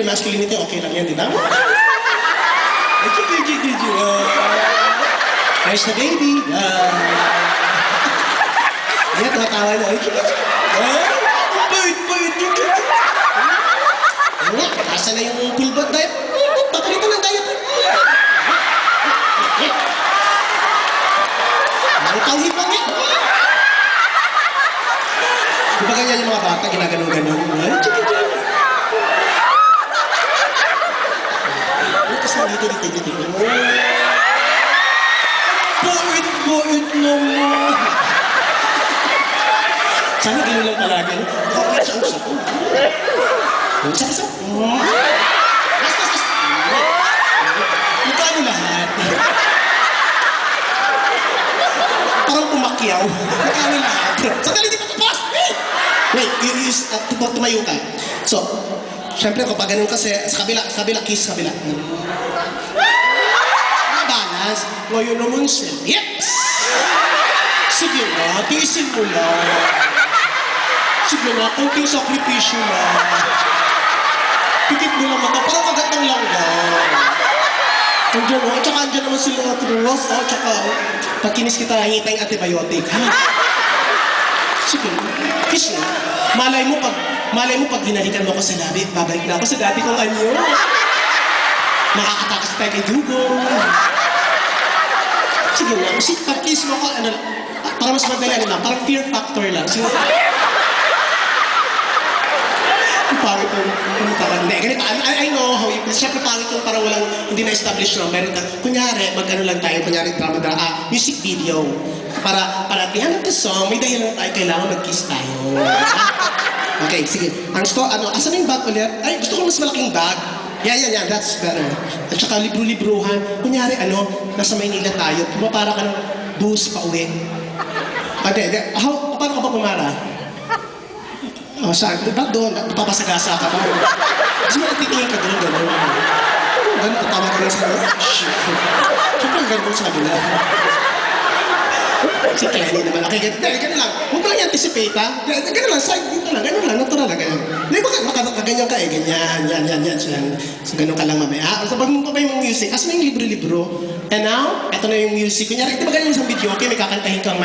your masculinity, okay lang yan, di ba? There's the baby. Ayan, tumatawa na. Asa na yung pulbot diet? Papalitan ng diet. Ang tawhid mo nga. Di ba ganyan yung mga bata, ginaganon-ganon? Kasi dito. Buit mo mo. Sana gano'n lang palagi. Nakakit sa usap ko. Usap. Basta. Magkano lahat? Parang pumakyaw. Magkano lahat? Sandali, di pa tapos! Wait, tumayo ka. So, syempre kapag ganun kasi, sa kabila, kiss sa kabila. Balance. Ngayon naman siya. Yes! Sige na, tiisin mo lang. Sige na, konting sakripisyo na. Pikit mo lang mata, parang kagat ng langgan. Andiyan o, at saka andyan naman sila Ross, at saka pag kinis kita, hingita yung antibiotic. Sige, kiss na. Malay mo pag hinalikan mo ko sa labi, babalik na ako sa dati kong anyo. Makakatakas tayo kay Dugong. Sige na, pag kiss mo ko, para mas madali lang, parang fear factor lang. So, pangit yung parang, ganito, I know how you, siyempre pangit yung parang walang, hindi na-establish lang, pero kunyari, mag-ano lang tayo, kunyari drama, music video. Para at the end of the song, may dahilan tayo, kailangan mag-kiss tayo. Okay, sige. Asan na yung bag ulit? Ay, gusto ko mas malaking bag. Yan, that's better. At saka libro-libruhan. Kunyari, nasa Maynila tayo, pumapara ka ng bus pa uwi. Paano ka ba pumara? Saan? Ba't doon? Papasagasa ka ba? Kasi titingin ka doon, gano'n. Gano'n, tatawa ka lang sa siyempre, gano'n sa kabila. Si Kenny naman. Okay, gano'n lang. Huwag mo lang i-anticipate, ha? Gano'n lang, side dito lang. Gano'n lang, natural lang, gano'n. Hindi ba makaganyan ka, ganyan. So, gano'n ka lang mamaya. So, pag mo pa yung music, asa na yung libro-libro? And now, eto na yung music. Kunyari, di ba ganyan sa video, okay, may kakantahin kang